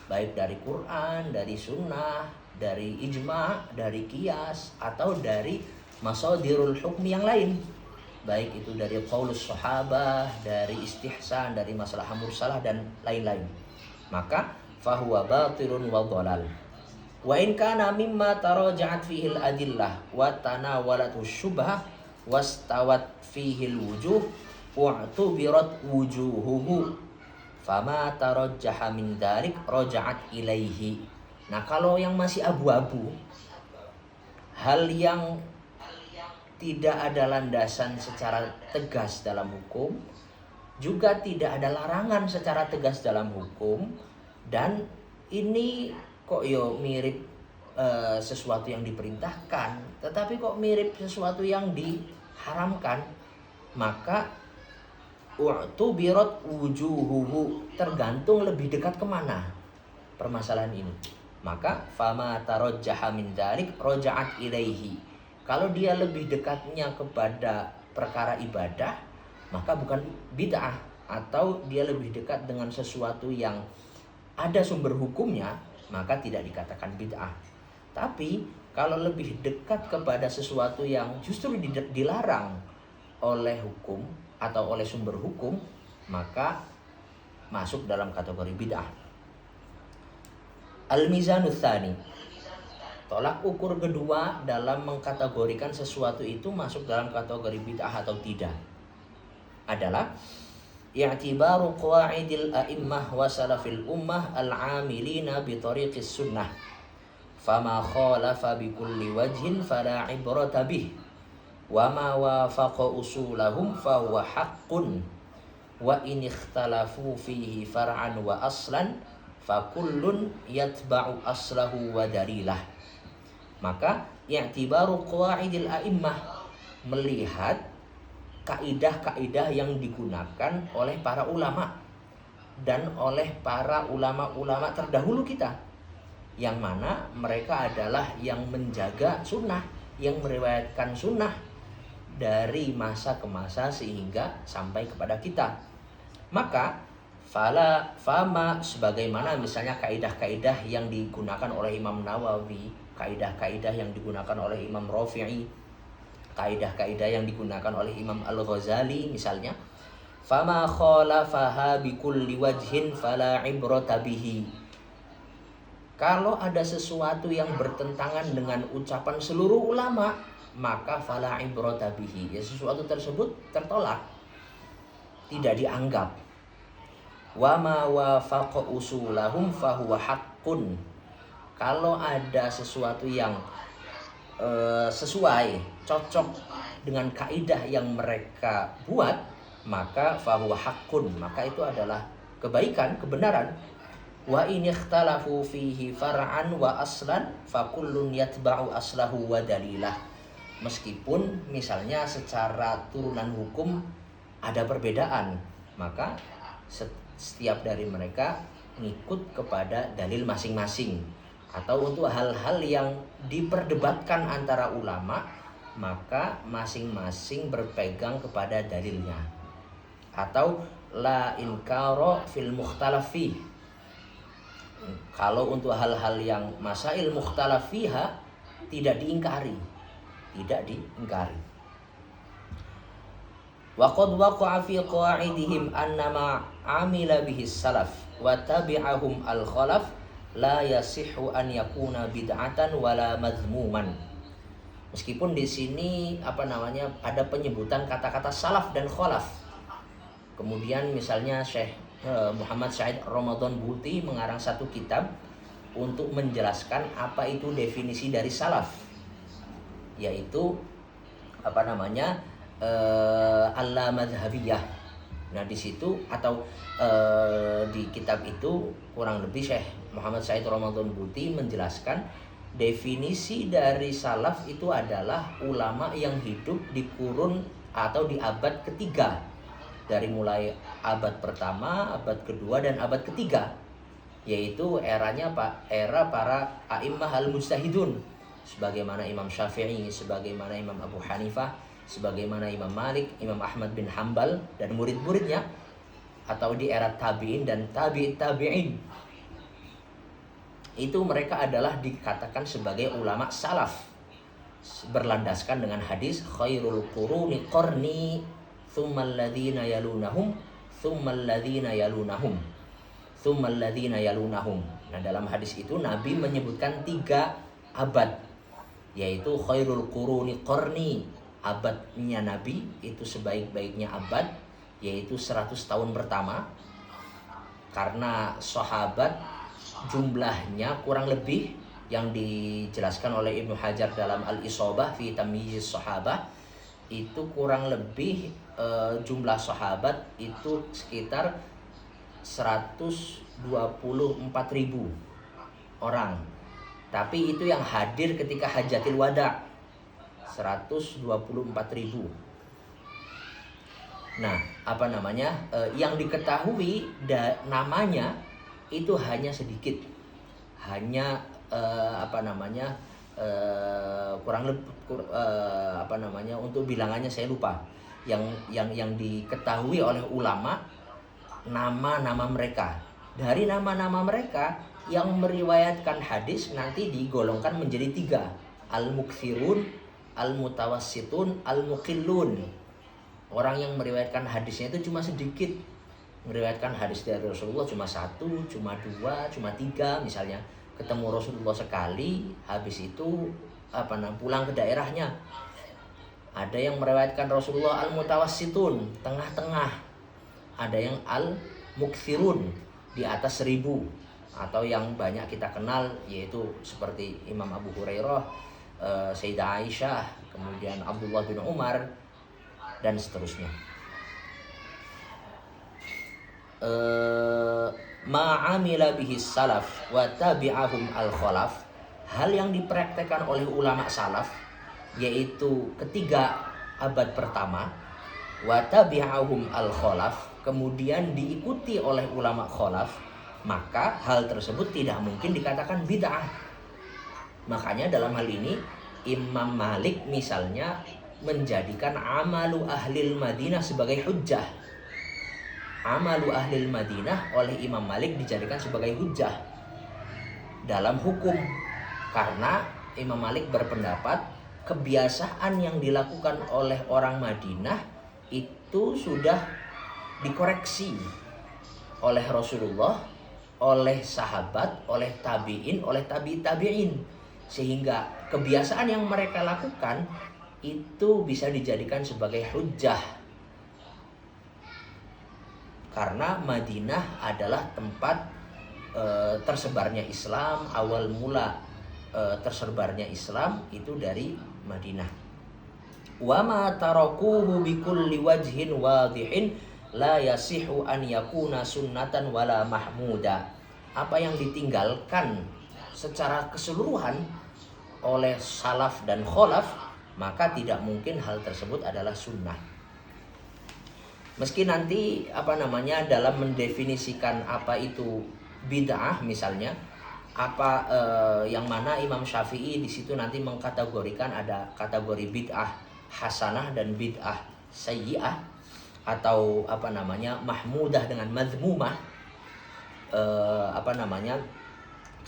baik dari Quran, dari sunnah, dari ijma', dari qiyas, atau dari masadirul hukmi yang lain, baik itu dari qaulus sahabah, dari istihsan, dari masalah mursalah dan lain-lain, maka fahuwa batilun wa dhalal. Wa in kana mimma taraja'at fihi al-adillah wa tanawalatu syubhah wastawat fihi al-wujuh u'tubirat wujuhuhu fama tarajjaha min dzalik raja'at ilaihi. Nah, kalau yang masih abu-abu, hal yang tidak ada landasan secara tegas dalam hukum, juga tidak ada larangan secara tegas dalam hukum, dan ini kok mirip sesuatu yang diperintahkan, tetapi kok mirip sesuatu yang diharamkan, maka u'tubirat wujuhuhu, tergantung lebih dekat kemana permasalahan ini. Maka fama tarajjaha min dzalik raja'at ilaihi. Kalau dia lebih dekatnya kepada perkara ibadah, maka bukan bid'ah, atau dia lebih dekat dengan sesuatu yang ada sumber hukumnya, maka tidak dikatakan bid'ah. Tapi Kalau lebih dekat kepada sesuatu yang justru dilarang oleh hukum atau oleh sumber hukum, maka masuk dalam kategori bid'ah. Al-mizanul tsani, tolak ukur kedua dalam mengkategorikan sesuatu itu masuk dalam kategori bid'ah atau tidak adalah i'tibaru qawaidil a'immah wa salafil ummah al-'amilina bi tariqis sunnah fama khalafa bi kulli wajhin fala ibrata bih wa ma wafaqa usulahum fa huwa haqqun wa in ikhtalafu fihi far'an wa aslan fa kullun yatba'u aslahu wa dalilah. Maka i'tibaru qawaidil a'immah, melihat kaidah-kaidah yang digunakan oleh para ulama dan oleh para ulama-ulama terdahulu kita, yang mana mereka adalah yang menjaga sunnah, yang meriwayatkan sunnah dari masa ke masa sehingga sampai kepada kita. Maka fama, sebagaimana misalnya kaidah-kaidah yang digunakan oleh Imam Nawawi, kaidah-kaidah yang digunakan oleh Imam Rafi'i, kaidah-kaidah yang digunakan oleh Imam Al-Ghazali misalnya, fama khalafaha bikulli wajhin fala ibrata bihi. Kalau ada sesuatu yang bertentangan dengan ucapan seluruh ulama, maka fala ibrata bihi, ya sesuatu tersebut tertolak, tidak dianggap. Wa ma wafaqa usulahum fahuwa haqqun. Kalau ada sesuatu yang sesuai, cocok dengan kaidah yang mereka buat, maka fahuwa haqqun, maka itu adalah kebaikan, kebenaran. Wa in ikhtalafu fihi far'an wa aslan fa kullun yatba'u aslahu wa dalilah. Meskipun misalnya secara turunan hukum ada perbedaan, maka setiap dari mereka ngikut kepada dalil masing-masing. Atau untuk hal-hal yang diperdebatkan antara ulama, maka masing-masing berpegang kepada dalilnya. Atau la inkara fil mukhtalafi, kalau untuk hal-hal yang masail mukhtalaf fiha tidak diingkari. Wa qad waqa'a fi qawaidihim annama amila bihi salaf wa tabi'ahum al-khalaf la yasihhu an yakuna bid'atan wala madhmuman. Meskipun di sini ada penyebutan kata-kata salaf dan khalaf. Kemudian misalnya Syekh Muhammad Said Ramadan Buti mengarang satu kitab untuk menjelaskan apa itu definisi dari salaf, yaitu al-madhhabiyah. Nah di situ atau di kitab itu kurang lebih Syekh Muhammad Said Ramadan Buti menjelaskan definisi dari salaf itu adalah ulama yang hidup di kurun atau di abad ketiga, dari mulai abad pertama, abad kedua, dan abad ketiga, yaitu era para a'immah al-mujtahidun, sebagaimana Imam Syafi'i, sebagaimana Imam Abu Hanifah, sebagaimana Imam Malik, Imam Ahmad bin Hambal dan murid-muridnya, atau di era tabi'in dan tabi'in. Itu mereka adalah dikatakan sebagai ulama salaf, berlandaskan dengan hadis khairul quruni qarni tsummal ladzina yalunahum tsummal ladzina yalunahum tsummal ladzina yalunahum. Nah, dalam hadis itu Nabi menyebutkan 3 abad, yaitu khairul quruni qarni, abadnya Nabi itu sebaik-baiknya abad, yaitu 100 tahun pertama, karena sahabat jumlahnya kurang lebih yang dijelaskan oleh Ibnu Hajar dalam Al-Isabah fi Tamyiz Sahabah, itu kurang lebih jumlah sahabat itu sekitar 124.000 orang. Tapi itu yang hadir ketika Hajatil Wada, 124.000. Nah, yang diketahui namanya itu hanya sedikit, hanya kurang lebih untuk bilangannya saya lupa. Yang diketahui oleh ulama nama-nama mereka. Dari nama-nama mereka yang meriwayatkan hadis nanti digolongkan menjadi 3. al-mukthirun, al-mutawassitun, al-muqillun. Orang yang meriwayatkan hadisnya itu cuma sedikit, meriwayatkan hadis dari Rasulullah cuma 1, cuma 2, cuma 3 misalnya. Ketemu Rasulullah sekali, habis itu pulang ke daerahnya. Ada yang meriwayatkan Rasulullah al-mutawassitun, tengah-tengah. Ada yang al-mukthirun, di atas 1000. Atau yang banyak kita kenal yaitu seperti Imam Abu Hurairah, Sayyidah Aisyah, kemudian Abdullah bin Umar, dan seterusnya. Ma'amila bihi salaf wa tabi'ahum al-khalaf, hal yang dipraktekkan oleh ulama salaf, yaitu ketiga abad pertama, wa tabi'ahum al-khalaf, kemudian diikuti oleh ulama khalaf, maka hal tersebut tidak mungkin dikatakan bid'ah. Makanya dalam hal ini Imam Malik misalnya menjadikan amalu ahlil Madinah sebagai hujjah. Amalu ahlil Madinah oleh Imam Malik dijadikan sebagai hujjah dalam hukum, karena Imam Malik berpendapat kebiasaan yang dilakukan oleh orang Madinah itu sudah dikoreksi oleh Rasulullah, oleh sahabat, oleh tabi'in, oleh tabi'in, sehingga kebiasaan yang mereka lakukan itu bisa dijadikan sebagai hujjah. Karena Madinah adalah tempat tersebarnya Islam, awal mula tersebarnya Islam itu dari Madinah. Wa ma tarakuhu bi kulli wajhin wadhihin la yasihu an yakuna sunnatan wala mahmuda. Apa yang ditinggalkan secara keseluruhan oleh salaf dan kholaf, maka tidak mungkin hal tersebut adalah sunnah. Meski nanti dalam mendefinisikan apa itu bid'ah misalnya, yang mana Imam Syafi'i di situ nanti mengkategorikan ada kategori bid'ah hasanah dan bid'ah sayyi'ah, atau mahmudah dengan madzmumah.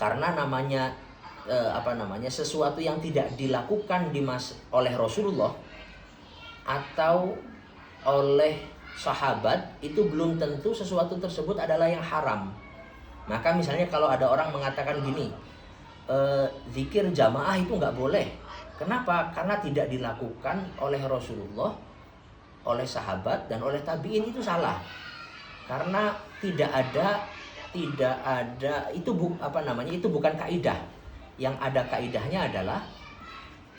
Karena namanya sesuatu yang tidak dilakukan oleh Rasulullah atau oleh sahabat itu belum tentu sesuatu tersebut adalah yang haram. Maka misalnya kalau ada orang mengatakan gini, zikir jamaah itu nggak boleh. Kenapa? Karena tidak dilakukan oleh Rasulullah, oleh sahabat, dan oleh tabi'in, itu salah. Karena tidak ada itu itu bukan kaidah. Yang ada kaidahnya adalah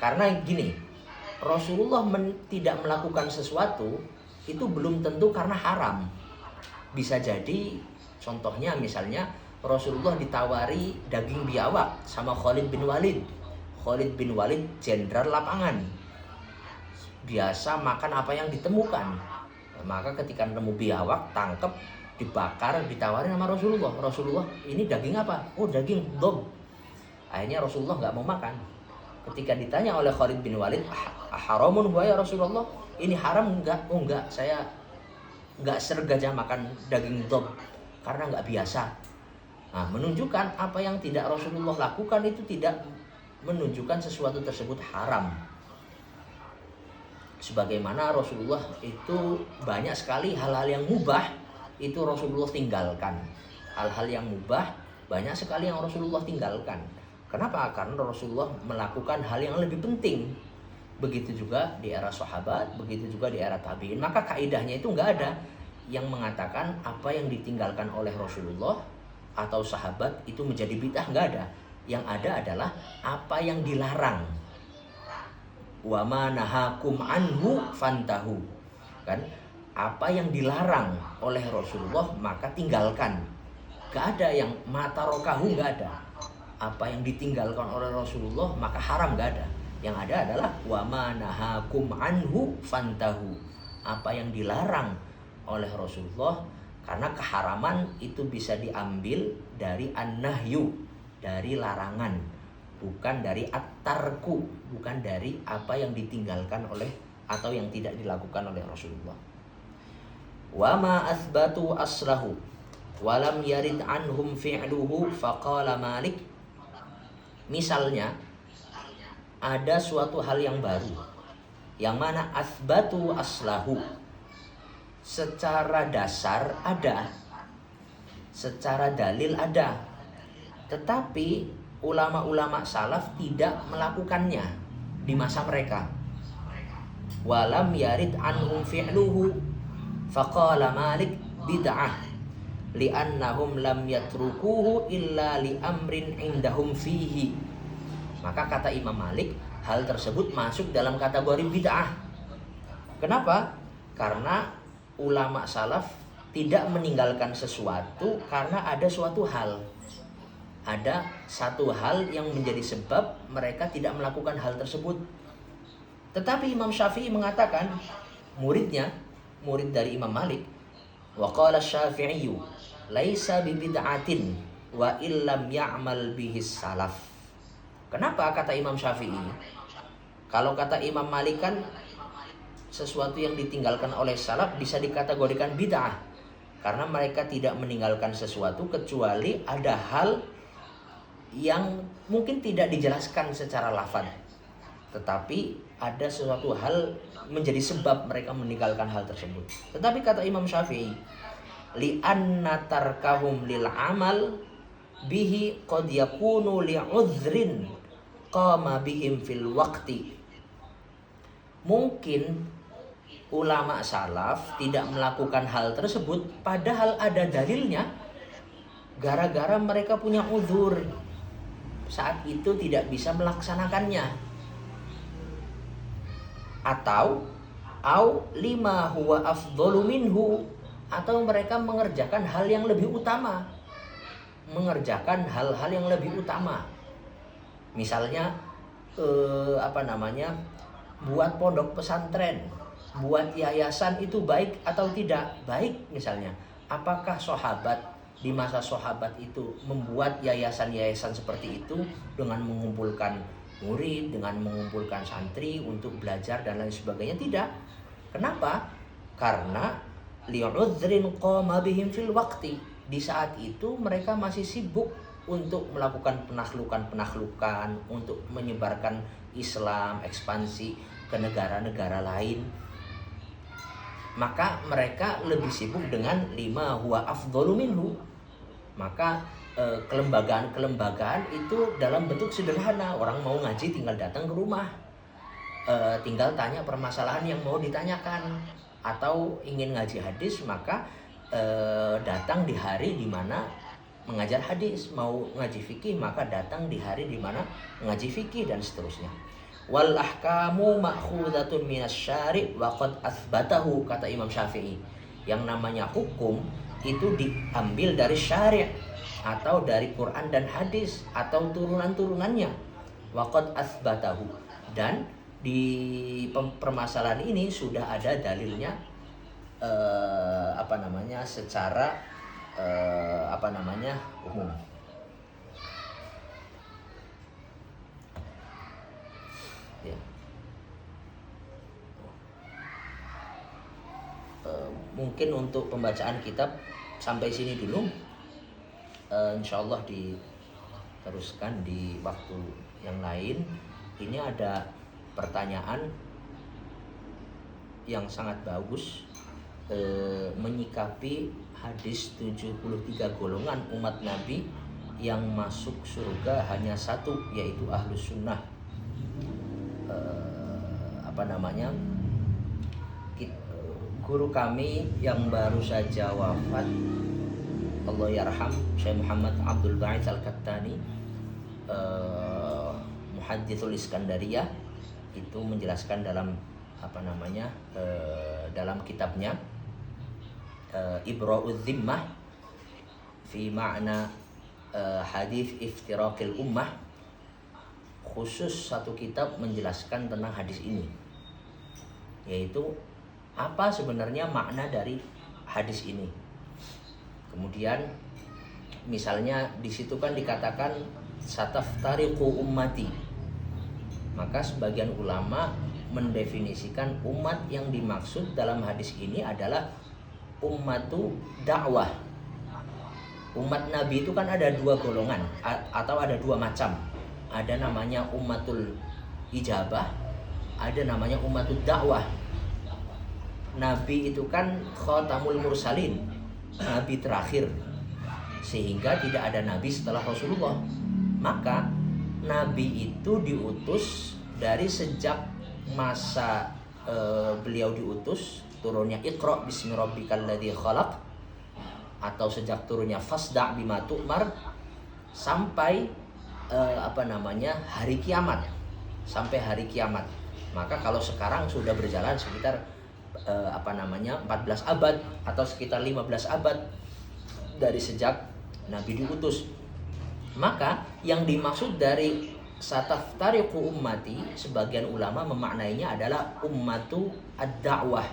karena gini, Rasulullah tidak melakukan sesuatu itu belum tentu karena haram. Bisa jadi contohnya misalnya Rasulullah ditawari daging biawak sama Khalid bin Walid. Khalid bin Walid jenderal lapangan, biasa makan apa yang ditemukan. Maka ketika nemu biawak, tangkep, dibakar, ditawarin sama Rasulullah. Rasulullah, ini daging apa? Oh, daging dob. Akhirnya Rasulullah nggak mau makan. Ketika ditanya oleh Khalid bin Walid, haramun huwa ya Rasulullah, ini haram enggak? Oh enggak, saya enggak sergaja makan daging dob karena enggak biasa. Nah, menunjukkan apa yang tidak Rasulullah lakukan itu tidak menunjukkan sesuatu tersebut haram. Sebagaimana Rasulullah itu banyak sekali hal-hal yang mubah itu Rasulullah tinggalkan. Hal-hal yang mubah banyak sekali yang Rasulullah tinggalkan. Kenapa? Karena Rasulullah melakukan hal yang lebih penting. Begitu juga di era sahabat, begitu juga di era tabi'in. Maka kaidahnya itu nggak ada yang mengatakan apa yang ditinggalkan oleh Rasulullah atau sahabat itu menjadi bid'ah, nggak ada. Yang ada adalah apa yang dilarang. Wa ma nahakum anhu fantahu. Kan? Apa yang dilarang oleh Rasulullah maka tinggalkan. Nggak ada yang matarokahu, nggak ada. Apa yang ditinggalkan oleh Rasulullah maka haram, nggak ada. Yang ada adalah wa ma nahakum anhu fantahu. Apa yang dilarang oleh Rasulullah, karena keharaman itu bisa diambil dari an-nahyu, dari larangan, bukan dari at-tarku, bukan dari apa yang ditinggalkan oleh atau yang tidak dilakukan oleh Rasulullah. Wa ma athbatu aslahu wa lam yarid anhum fi'luhu faqala Malik. Misalnya ada suatu hal yang baru, yang mana asbatu aslahu, secara dasar ada, secara dalil ada, tetapi ulama-ulama salaf tidak melakukannya di masa mereka. Walam yarid anhum fi'luhu, faqala Malik bid'ah li'annahum lam yatrukuhu illa li amrin indahum fihi. Maka kata Imam Malik, hal tersebut masuk dalam kategori bid'ah. Kenapa? Karena ulama salaf tidak meninggalkan sesuatu karena ada suatu hal. Ada satu hal yang menjadi sebab mereka tidak melakukan hal tersebut. Tetapi Imam Syafi'i mengatakan, murid dari Imam Malik, wa qala Syafi'i laisa bibid'atin wa illam ya'mal bihis salaf. Kenapa kata Imam Syafi'i? Kalau kata Imam Malik kan sesuatu yang ditinggalkan oleh salaf bisa dikategorikan bid'ah, karena mereka tidak meninggalkan sesuatu kecuali ada hal yang mungkin tidak dijelaskan secara lafaz, tetapi ada sesuatu hal menjadi sebab mereka meninggalkan hal tersebut. Tetapi kata Imam Syafi'i, li'anna tarkahum lil amal bihi qad yakunu li'udhrin qama bihim fil waqti. Mungkin ulama salaf tidak melakukan hal tersebut padahal ada dalilnya, gara-gara mereka punya uzur saat itu tidak bisa melaksanakannya, atau lima huwa afdhalu minhu, atau mereka mengerjakan hal yang lebih utama, mengerjakan hal-hal yang lebih utama. Misalnya buat pondok pesantren, buat yayasan itu baik atau tidak baik misalnya. Apakah sahabat di masa sahabat itu membuat yayasan-yayasan seperti itu dengan mengumpulkan murid, dengan mengumpulkan santri untuk belajar dan lain sebagainya? Tidak. Kenapa? Karena li'udhrin qama bihim fil waqti. Di saat itu mereka masih sibuk untuk melakukan penaklukan, untuk menyebarkan Islam, ekspansi ke negara-negara lain. Maka mereka lebih sibuk dengan lima huwa afdhalu minhu. Maka kelembagaan itu dalam bentuk sederhana. Orang mau ngaji tinggal datang ke rumah, tinggal tanya permasalahan yang mau ditanyakan. Atau ingin ngaji hadis, maka datang di hari di mana mengajar hadis. Mau ngaji fikih, maka datang di hari di mana mengaji fikih, dan seterusnya. Wal ahkamu ma'khudatun minasyari' wa qad athbatahu, kata Imam Syafi'i. Yang namanya hukum itu diambil dari syari' atau dari Quran dan hadis atau turunan-turunannya. Wa qad athbatahu, dan di permasalahan ini sudah ada dalilnya secara umum. Ya. Mungkin untuk pembacaan kitab sampai sini dulu. Insyaallah diteruskan di waktu yang lain. Ini ada pertanyaan yang sangat bagus, menyikapi hadis 73 golongan umat Nabi yang masuk surga hanya satu, yaitu ahlus sunnah. Guru kami yang baru saja wafat, Allah yarham, Syekh Muhammad Abdul Ba'id Al-Kattani, Muhaddithul Iskandariyah, itu menjelaskan dalam dalam kitabnya Ibra'udz Zimmah fi ma'na hadis iftiraqil ummah, khusus satu kitab menjelaskan tentang hadis ini, yaitu apa sebenarnya makna dari hadis ini. Kemudian misalnya di situ kan dikatakan sataftariqu ummati, maka sebagian ulama mendefinisikan umat yang dimaksud dalam hadis ini adalah ummatu dakwah. Umat Nabi itu kan ada dua golongan atau ada dua macam. Ada namanya ummatul ijabah, ada namanya ummatud dakwah. Nabi itu kan khatamul mursalin, nabi terakhir, sehingga tidak ada nabi setelah Rasulullah. Maka nabi itu diutus dari sejak masa beliau diutus, turunnya Iqra bismi rabbikal ladzi khalaq, atau sejak turunnya fasda' bima tu'mar, sampai hari kiamat, sampai hari kiamat. Maka kalau sekarang sudah berjalan sekitar 14 abad atau sekitar 15 abad dari sejak Nabi diutus. Maka yang dimaksud dari sataftariqu ummati, sebagian ulama memaknainya adalah ummatu ad-da'wah,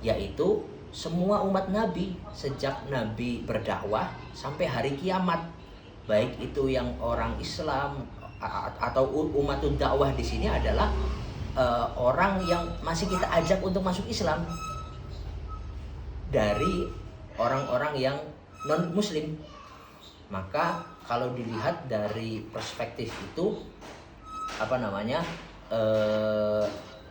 yaitu semua umat Nabi sejak Nabi berdakwah sampai hari kiamat, baik itu yang orang Islam atau umatud dakwah di sini adalah orang yang masih kita ajak untuk masuk Islam dari orang-orang yang non Muslim. Maka kalau dilihat dari perspektif itu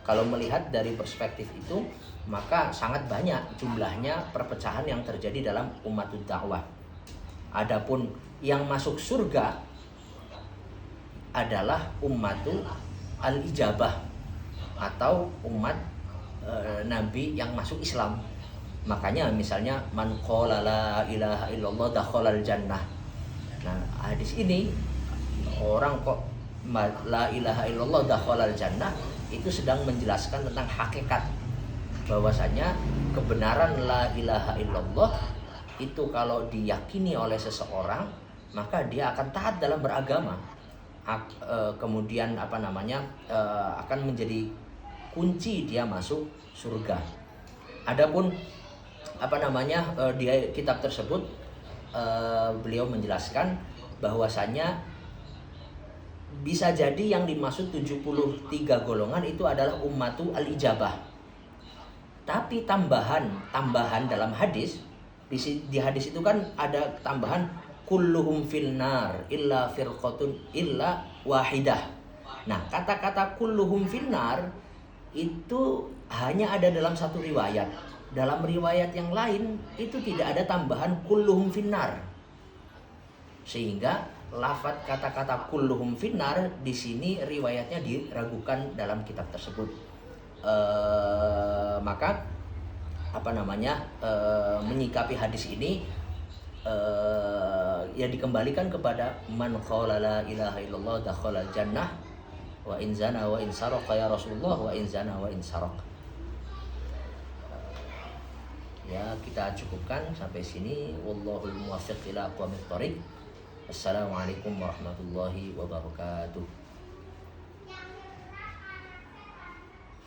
kalau melihat dari perspektif itu, maka sangat banyak jumlahnya perpecahan yang terjadi dalam umatud dakwah. Adapun yang masuk surga adalah ummatu al-ijabah, atau umat Nabi yang masuk Islam. Makanya misalnya man qala la ilaha illallah dakhalal jannah. Nah, hadis ini orang kok la ilaha illallah dakhalal jannah itu sedang menjelaskan tentang hakikat bahwasanya kebenaran la ilaha illallah itu kalau diyakini oleh seseorang, maka dia akan taat dalam beragama. Kemudian akan menjadi kunci dia masuk surga. Adapun di kitab tersebut beliau menjelaskan bahwasanya bisa jadi yang dimaksud 73 golongan itu adalah ummatu al-ijabah. Tapi tambahan dalam hadis, di hadis itu kan ada tambahan kulluhum finnar illa firqatun illa wahidah. Nah, kata-kata kulluhum finnar itu hanya ada dalam satu riwayat. Dalam riwayat yang lain itu tidak ada tambahan kulluhum finnar. Sehingga lafaz kata-kata kulluhum finnar di sini riwayatnya diragukan dalam kitab tersebut. Maka menyikapi hadis ini ya dikembalikan kepada man qala la ilaha illallah dakhalal jannah wa in zana wa in saraqa ya Rasulullah wa in zana wa in saraqa. Ya, kita cukupkan sampai sini. Wallahul muwaffiq ila aqwamit thoriq. Assalamualaikum warahmatullahi wabarakatuh.